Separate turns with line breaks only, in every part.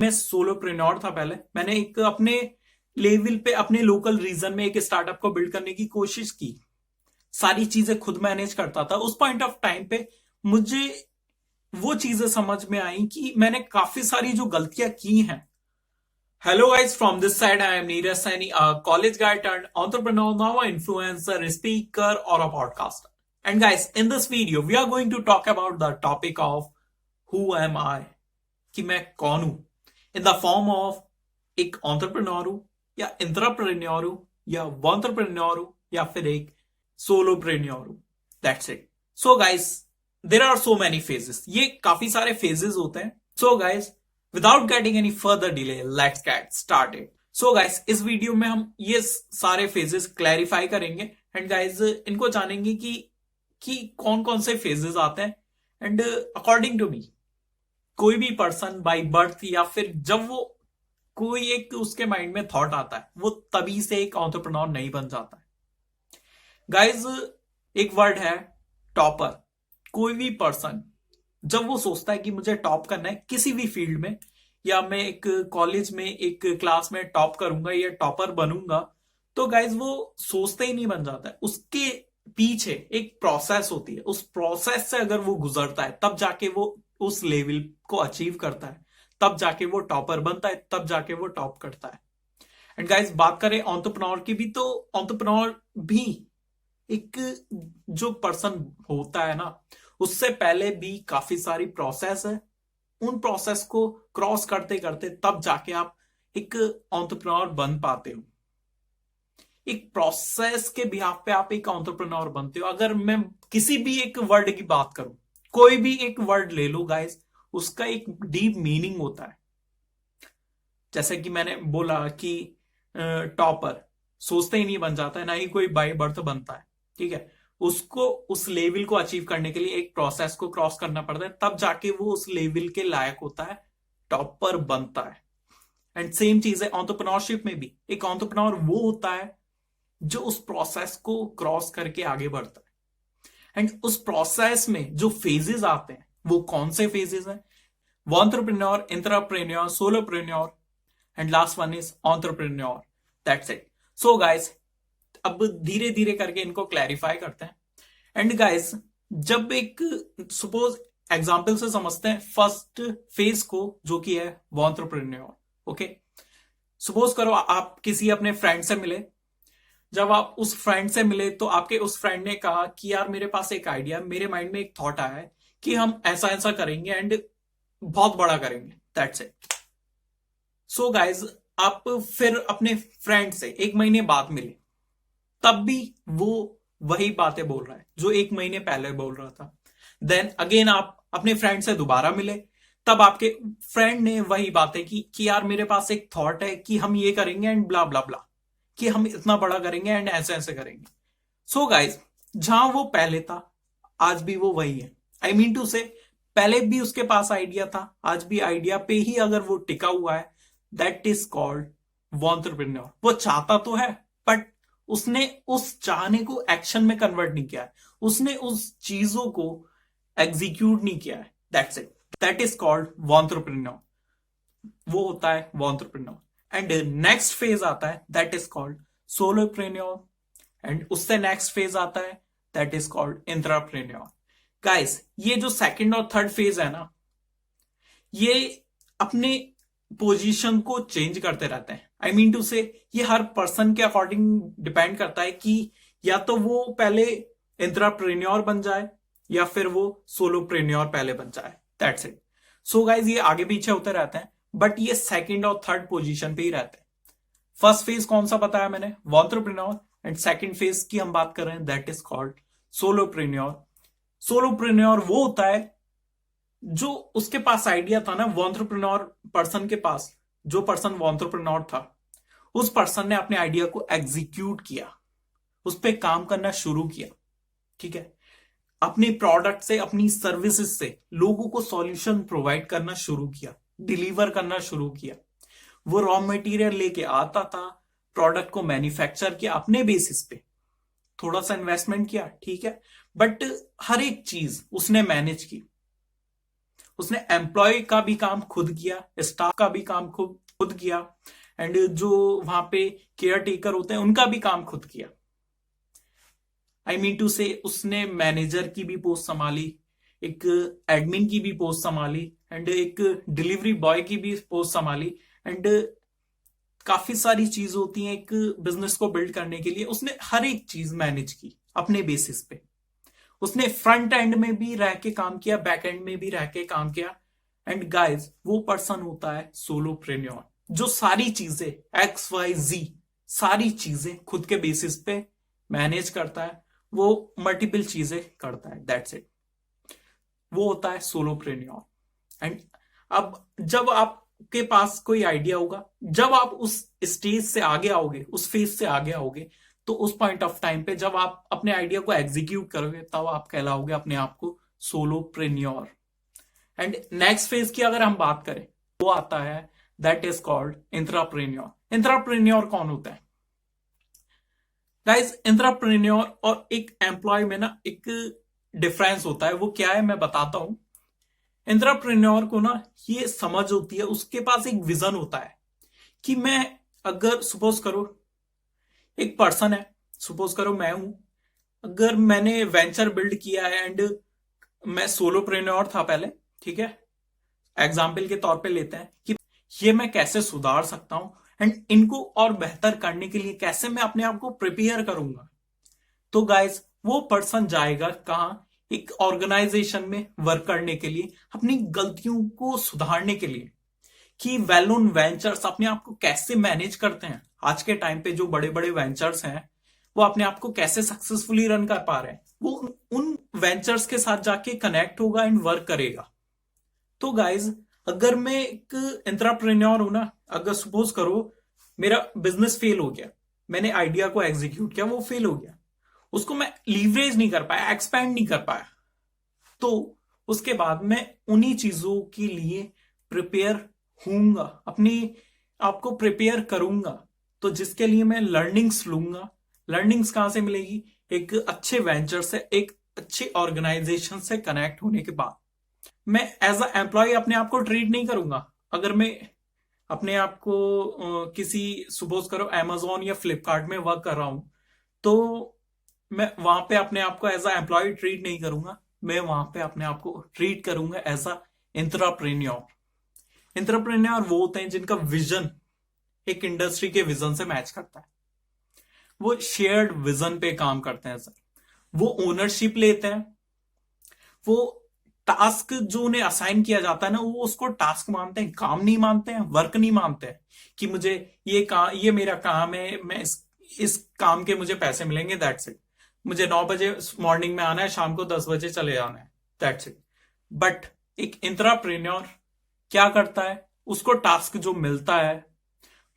मैं सोलोप्रेन्योर था। पहले मैंने एक अपने लेवल पे अपने लोकल रीजन में एक स्टार्टअप को बिल्ड करने की कोशिश की। सारी चीजें खुद मैनेज करता था। उस पॉइंट ऑफ टाइम पे मुझे वो चीजें समझ में आई कि मैंने काफी सारी जो गलतियां की हैं। Hello guys, from this side I am Neeraj Saini, a college guy turned entrepreneur, now an influencer, a speaker or a podcaster. And guys, in this video we are going to talk about the topic of who am I, कि मैं कौन हूं, in the form of एक entrepreneur हूं या intrapreneur हूं या वॉन्ट्रप्रेन्योर हूं या फिर एक सोलोप्रेन्योर हूं। That's it. So guys, there are so many phases. ये काफी सारे phases होते हैं। So guys, without getting any further delay, let's get started. So guys, इस वीडियो में हम ये सारे फेजेस क्लैरिफाई करेंगे एंड गाइस इनको जानेंगे कि कौन कौन से फेजेस आते हैं। एंड अकॉर्डिंग टू मी, कोई भी पर्सन बाय बर्थ या फिर जब वो कोई एक उसके माइंड में थॉट आता है, वो तभी से एक एंटरप्रेन्योर नहीं बन जाता है। गाइस, एक वर्ड है टॉपर। कोई भी पर्सन जब वो सोचता है कि मुझे टॉप करना है किसी भी फील्ड में, या मैं एक कॉलेज में एक क्लास में टॉप करूंगा या टॉपर बनूंगा, तो गाइज वो सोचते ही नहीं बन जाता है। उसके पीछे एक प्रोसेस होती है। उस प्रोसेस से अगर वो गुजरता है तब जाके वो उस लेवल को अचीव करता है, तब जाके वो टॉपर बनता है, तब जाके वो टॉप करता है। एंड गाइज, बात करें एंटरप्रेन्योर की भी, तो एंटरप्रेन्योर भी एक जो पर्सन होता है ना, उससे पहले भी काफी सारी प्रोसेस है। उन प्रोसेस को क्रॉस करते करते तब जाके आप एक एंटरप्रेन्योर बन पाते हो। एक प्रोसेस के बिहाफ पे आप एक एंटरप्रेन्योर बनते हो। अगर मैं किसी भी एक वर्ड की बात करूं, कोई भी एक वर्ड ले लो गाइस, उसका एक डीप मीनिंग होता है। जैसे कि मैंने बोला कि टॉपर सोचते ही नहीं बन जाता है, ना ही कोई बाय बर्थ बनता है। ठीक है, उसको उस लेवल को अचीव करने के लिए एक प्रोसेस को क्रॉस करना पड़ता है, तब जाके वो उस लेवल के लायक होता है, टॉपर बनता है। एंड सेम चीज है एंटरप्रेन्योरशिप में भी। एक एंटरप्रेन्योर वो होता है जो उस प्रोसेस को क्रॉस करके आगे बढ़ता है। एंड उस प्रोसेस में जो फेजेस आते हैं, वो कौन से फेजेस हैं? Wantrepreneur, intrapreneur, solopreneur and last one is entrepreneur. That's it. So guys, अब धीरे धीरे करके इनको क्लैरिफाई करते हैं। एंड गाइस, जब एक सपोज एग्जांपल से समझते हैं फर्स्ट फेज को, जो कि है एंटरप्रेन्योर। ओके, सपोज करो आप किसी अपने फ्रेंड से मिले। जब आप उस फ्रेंड से मिले तो आपके उस फ्रेंड ने कहा कि यार मेरे पास एक आइडिया, मेरे माइंड में एक थॉट आया है कि हम ऐसा ऐसा करेंगे एंड बहुत बड़ा करेंगे। That's it. सो गाइज, आप फिर अपने फ्रेंड से एक महीने बाद मिले, तब भी वो वही बातें बोल रहा है जो एक महीने पहले बोल रहा था। देन अगेन आप अपने फ्रेंड से दोबारा मिले, तब आपके फ्रेंड ने वही बातें की कि यार मेरे पास एक थॉट है कि हम ये करेंगे एंड ब्ला ब्ला ब्ला, कि हम इतना बड़ा करेंगे एंड ऐसे ऐसे करेंगे। सो गाइज, जहां वो पहले था आज भी वो वही है। आई मीन टू से, पहले भी उसके पास आइडिया था, आज भी आइडिया पे ही अगर वो टिका हुआ है, दैट इज कॉल्ड एंटरप्रेन्योर। वो चाहता तो है, बट उसने उस चाहने को एक्शन में कन्वर्ट नहीं किया है, उसने उस चीजों को एग्जीक्यूट नहीं किया है। That's it. That is called entrepreneur. वो होता है एंटरप्रेन्योर। एंड नेक्स्ट फेज आता है, that is called solopreneur. And उससे नेक्स्ट फेज आता है, that is called intrapreneur. Guys, ये जो सेकंड और थर्ड फेज है ना, ये अपने पोजीशन को चेंज करते रहते हैं। आई मीन टू से, ये हर पर्सन के अकॉर्डिंग डिपेंड करता है कि या तो वो पहले एंटरप्रेन्योर बन जाए या फिर वो सोलोप्रेन्योर पहले बन जाए। That's it. सो गाइज, ये आगे पीछे होते रहते हैं, बट ये सेकंड और थर्ड पोजीशन पे ही रहते हैं। फर्स्ट फेज कौन सा बताया मैंने? एंटरप्रेन्योर। एंड सेकंड फेज की हम बात कर रहे हैं, that is called solopreneur. Solopreneur वो होता है जो उसके पास आइडिया था ना, एंटरप्रेन्योर पर्सन के पास, जो पर्सन एंटरप्रेन्योर था, उस पर्सन ने अपने आइडिया को एग्जीक्यूट किया, उस पर काम करना शुरू किया। ठीक है, अपने प्रोडक्ट से, अपनी सर्विसेज से लोगों को सॉल्यूशन प्रोवाइड करना शुरू किया, डिलीवर करना शुरू किया। वो रॉ मटेरियल लेके आता था, प्रोडक्ट को मैन्युफैक्चर किया अपने बेसिस पे, थोड़ा सा इन्वेस्टमेंट किया, ठीक है, बट हर एक चीज उसने मैनेज की। उसने एम्प्लॉय का भी काम खुद किया, स्टाफ का भी काम खुद खुद किया, एंड जो वहां पे केयर टेकर होते हैं उनका भी काम खुद किया। आई मीन टू से उसने मैनेजर की भी पोस्ट संभाली, एक एडमिन की भी पोस्ट संभाली, एंड एक डिलीवरी बॉय की भी पोस्ट संभाली, एंड काफी सारी चीज होती हैं एक बिजनेस को बिल्ड करने के लिए। उसने हर एक चीज मैनेज की अपने बेसिस पे। उसने फ्रंट एंड में भी रह के काम किया, बैक एंड में भी रह के काम किया। एंड गाइस, वो पर्सन होता है सोलोप्रेन्योर, जो सारी चीजें XYZ सारी चीजें खुद के बेसिस पे मैनेज करता है। वो मल्टीपल चीजें करता है, दैट्स इट। वो होता है सोलोप्रेन्योर। एंड अब जब आपके पास कोई आइडिया होगा, जब आप उस स्टेज से आगे आओगे, उस फेज से आगे आओगे, तो उस पॉइंट ऑफ टाइम पे जब आप अपने आइडिया को एग्जीक्यूट करोगे, तब आप कहलाओगे अपने आप को सोलोप्रेन्योर। एंड नेक्स्ट फेज की अगर हम बात करें, वो आता है that is called intrapreneur. Intrapreneur कौन होता है गाइस? इंट्राप्रेन्योर और एक एम्प्लॉय में ना एक डिफरेंस होता है। वो क्या है मैं बताता हूं। इंट्राप्रेन्योर को ना ये समझ होती है, उसके पास एक विजन होता है कि मैं, अगर सपोज करो एक पर्सन है, सपोज करो मैं हूं, अगर मैंने वेंचर बिल्ड किया है एंड मैं सोलोप्रेन्योर था पहले, ठीक है, एग्जाम्पल के तौर पे लेते हैं कि ये मैं कैसे सुधार सकता हूं एंड इनको और बेहतर करने के लिए कैसे मैं अपने आप को प्रिपेयर करूंगा। तो गाइस, वो पर्सन जाएगा कहां? एक ऑर्गेनाइजेशन में वर्क करने के लिए, अपनी गलतियों को सुधारने के लिए, कि वेल नोन वेंचर्स अपने आप को कैसे मैनेज करते हैं। आज के टाइम पे जो बड़े बड़े वेंचर्स हैं, वो अपने आप को कैसे सक्सेसफुली रन कर पा रहे हैं, वो उन वेंचर्स के साथ जाके कनेक्ट होगा एंड वर्क करेगा। तो गाइज, अगर मैं एक एंटरप्रेन्योर हूं ना, अगर सपोज करो मेरा बिजनेस फेल हो गया, मैंने आइडिया को एग्जीक्यूट किया, वो फेल हो गया, उसको मैं लीवरेज नहीं कर पाया, एक्सपैंड नहीं कर पाया, तो उसके बाद मैं उन्हीं चीजों के लिए प्रिपेयर होऊंगा, अपनी आपको प्रिपेयर करूंगा। तो जिसके लिए मैं लर्निंग्स लूंगा। लर्निंग्स कहां से मिलेगी? एक अच्छे वेंचर से, एक अच्छे ऑर्गेनाइजेशन से कनेक्ट होने के बाद। मैं एज अ एम्प्लॉय अपने आप को ट्रीट नहीं करूंगा। अगर मैं अपने आप को किसी, सपोज करो अमेजोन या फ्लिपकार्ट में वर्क कर रहा हूं, तो मैं वहां पे अपने आप को एज अ एम्प्लॉय ट्रीट नहीं करूंगा, मैं वहां पे अपने आप को ट्रीट करूंगा एज अ एंटरप्रेन्योर। एंटरप्रेन्योर वो होते हैं जिनका विजन एक इंडस्ट्री के विजन से मैच करता है। वो शेयर्ड विजन पे काम करते हैं सर। वो ओनरशिप लेते हैं। वो टास्क जो उन्हें असाइन किया जाता है ना, वो उसको टास्क मानते हैं, काम नहीं मानते हैं, वर्क नहीं मानते हैं कि मुझे ये मेरा काम है, मैं इस काम के मुझे पैसे मिलेंगे, दैट्स इट। मुझे 9 बजे मॉर्निंग में आना है, शाम को 10 बजे चले जाना है, दैट्स इट। बट एक एंटरप्रेन्योर क्या करता है? उसको टास्क जो मिलता है,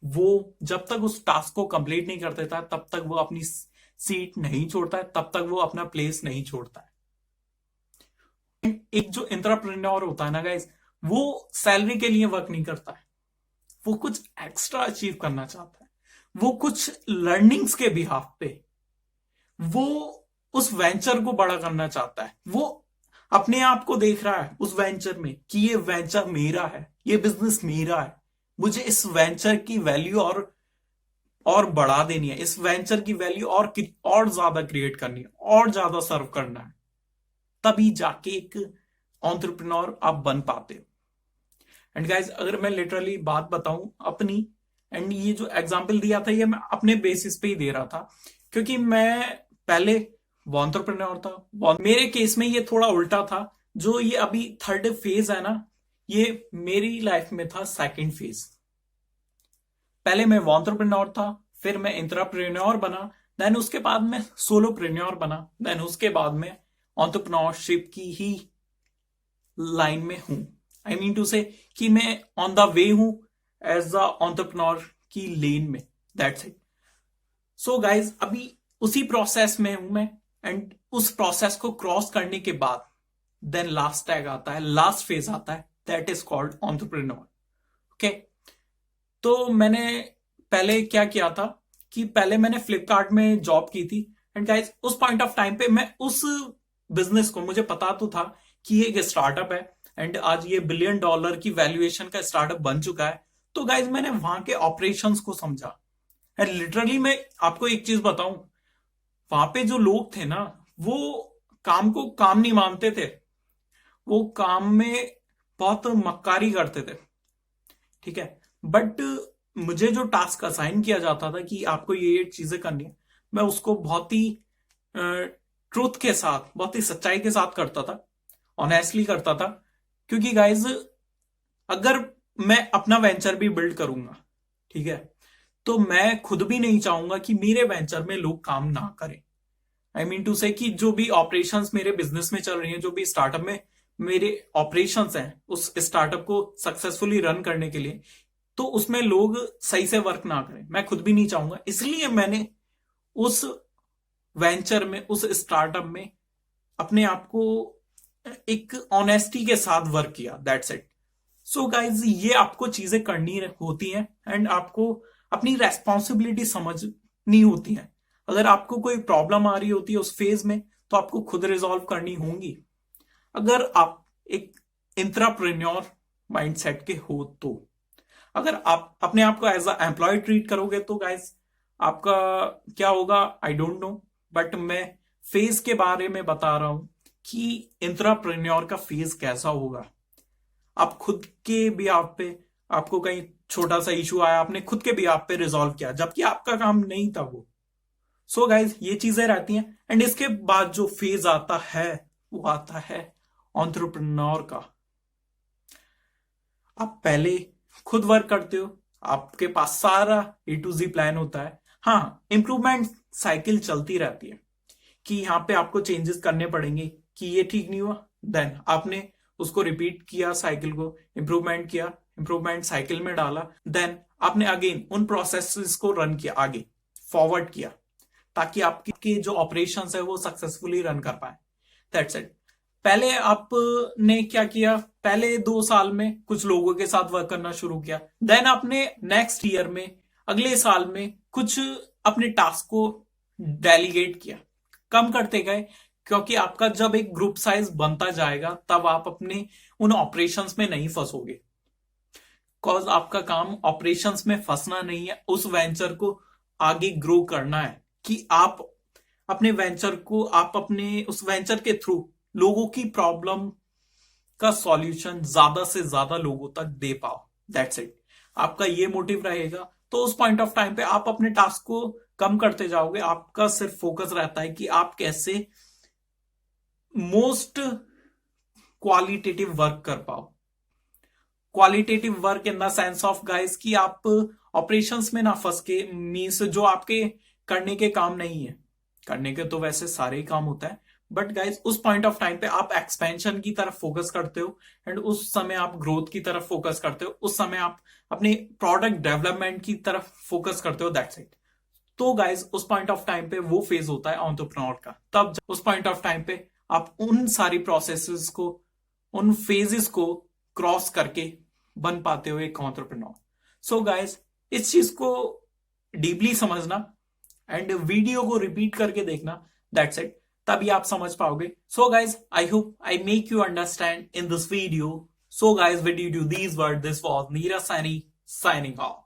वो जब तक उस टास्क को कंप्लीट नहीं कर देता, तब तक वो अपनी सीट नहीं छोड़ता है, तब तक वो अपना प्लेस नहीं छोड़ता है। एक जो एंटरप्रेन्योर होता है ना गाइस, वो सैलरी के लिए वर्क नहीं करता है, वो कुछ एक्स्ट्रा अचीव करना चाहता है, वो कुछ लर्निंग्स के बिहाफ पे वो उस वेंचर को बड़ा करना चाहता है। वो अपने आप को देख रहा है उस वेंचर में कि ये वेंचर मेरा है, ये बिजनेस मेरा है, मुझे इस वेंचर की वैल्यू और बढ़ा देनी है, इस वेंचर की वैल्यू और ज्यादा क्रिएट करनी है, और ज्यादा सर्व करना है, तभी जाके एक एंटरप्रेन्योर आप बन पाते हो। एंड गाइज, अगर मैं लिटरली बात बताऊं अपनी, एंड ये जो एग्जांपल दिया था ये मैं अपने बेसिस पे ही दे रहा था, क्योंकि मैं पहले एंटरप्रेन्योर था। मेरे केस में ये थोड़ा उल्टा था। जो ये अभी थर्ड फेज है ना, ये मेरी लाइफ में था सेकंड फेज। पहले मैं एंटरप्रेन्योर था, फिर मैं एंटरप्रेन्योर बना, देन उसके बाद मैं सोलोप्रेन्योर बना, देन उसके बाद में एंटरप्रेन्योरशिप की ही लाइन में हूं। आई मीन टू से कि मैं ऑन द वे हूं एज अ एंटरप्रेन्योर की लेन में, दैट्स इट। सो गाइज, अभी उसी प्रोसेस में हूं मैं, एंड उस प्रोसेस को क्रॉस करने के बाद देन लास्ट टैग आता है, लास्ट फेज आता है, that is called entrepreneur. Okay, तो मैंने पहले क्या किया था कि पहले मैंने फ्लिपकार्ट में जॉब की थी। एंड गाइज, उस पॉइंट ऑफ टाइम पे मैं उस बिजनेस को, मुझे पता तो था कि ये एक स्टार्टअप है, एंड आज ये $1 बिलियन की वैल्यूएशन का स्टार्टअप बन चुका है। तो गाइज मैंने वहां के ऑपरेशंस को समझा एंड लिटरली मैं आपको एक चीज बताऊं, वहां पे जो लोग थे ना, वो काम को काम नहीं मानते थे, वो काम में बहुत मक्कारी करते थे, ठीक है। बट मुझे जो टास्क असाइन किया जाता था कि आपको ये चीजें करनी है, मैं उसको बहुत ही ट्रूथ के साथ, बहुत ही सच्चाई के साथ करता था, ऑनेस्टली करता था। क्योंकि गाइज अगर मैं अपना वेंचर भी बिल्ड करूंगा, ठीक है, तो मैं खुद भी नहीं चाहूंगा कि मेरे वेंचर में लोग काम ना करें। आई मीन टू से कि जो भी ऑपरेशंस मेरे बिजनेस में चल रही हैं, जो भी स्टार्टअप में मेरे ऑपरेशंस हैं, उस स्टार्टअप को सक्सेसफुली रन करने के लिए, तो उसमें लोग सही से वर्क ना करें, मैं खुद भी नहीं चाहूंगा। इसलिए मैंने उस वेंचर में, उस स्टार्टअप में अपने आप को एक ऑनेस्टी के साथ वर्क किया, दैट्स इट। सो गाइज ये आपको चीजें करनी होती हैं एंड आपको अपनी रेस्पॉन्सिबिलिटी समझनी होती है। अगर आपको कोई प्रॉब्लम आ रही होती है उस फेज में, तो आपको खुद रिजॉल्व करनी होंगी। अगर आप एक इंट्राप्रेन्योर माइंडसेट के हो तो, अगर आप अपने आप को एज अ एम्प्लॉय ट्रीट करोगे तो गाइज आपका क्या होगा आई डोंट नो, बट मैं फेज के बारे में बता रहा हूं कि इंट्राप्रेन्योर का फेज कैसा होगा। आप खुद के भी आप पे, आपको कहीं छोटा सा इशू आया, आपने खुद के भी आप पे रिजॉल्व किया, जबकि आपका काम नहीं था वो। सो गाइज ये चीजें रहती हैं एंड इसके बाद जो फेज आता है वो आता है एंटरप्रेन्योर का। आप पहले खुद वर्क करते हो, आपके पास सारा A to Z प्लान होता है। हाँ, इंप्रूवमेंट साइकिल चलती रहती है कि यहाँ पे आपको चेंजेस करने पड़ेंगे कि ये ठीक नहीं हुआ, देन आपने उसको रिपीट किया, साइकिल को इंप्रूवमेंट किया, इंप्रूवमेंट साइकिल में डाला, देन आपने अगेन उन प्रोसेसेस को रन किया, आगे फॉरवर्ड किया, ताकि आपके जो ऑपरेशंस है वो सक्सेसफुली रन कर पाए। That's it. पहले आपने क्या किया, पहले 2 साल में कुछ लोगों के साथ वर्क करना शुरू किया, देन आपने नेक्स्ट ईयर में, अगले साल में कुछ अपने टास्क को डेलीगेट किया, कम करते गए, क्योंकि आपका जब एक ग्रुप साइज बनता जाएगा तब आप अपने उन ऑपरेशंस में नहीं फंसोगे। कॉज आपका काम ऑपरेशंस में फंसना नहीं है, उस वेंचर को आगे ग्रो करना है कि आप अपने वेंचर को, आप अपने उस वेंचर के थ्रू लोगों की प्रॉब्लम का सॉल्यूशन ज्यादा से ज्यादा लोगों तक दे पाओ। That's it. आपका ये मोटिव रहेगा तो उस पॉइंट ऑफ टाइम पे आप अपने टास्क को कम करते जाओगे। आपका सिर्फ फोकस रहता है कि आप कैसे मोस्ट क्वालिटेटिव वर्क कर पाओ। Qualitative work in the sense of guys कि आप ऑपरेशंस में ना फंस के, मीन्स जो आपके करने के काम नहीं है, करने के तो वैसे सारे ही काम होता है, बट गाइस उस पॉइंट ऑफ टाइम पे आप एक्सपेंशन की तरफ फोकस करते हो एंड उस समय आप ग्रोथ की तरफ फोकस करते हो, उस समय आप अपने प्रोडक्ट डेवलपमेंट की तरफ फोकस करते हो, दैट्स इट। तो गाइस उस पॉइंट ऑफ टाइम पे वो फेज होता है एंटरप्रेन्योर का। तब उस पॉइंट ऑफ टाइम पे आप उन सारी प्रोसेसेस को, उन फेजेस को क्रॉस करके बन पाते हो एक एंटरप्रेन्योर। सो गाइस इस चीज को डीपली समझना एंड वीडियो को रिपीट करके देखना, दैट्स इट, तभी आप समझ पाओगे। So guys I hope I make you understand in this video. So guys with you do these word, this was Neeraj Saini signing off.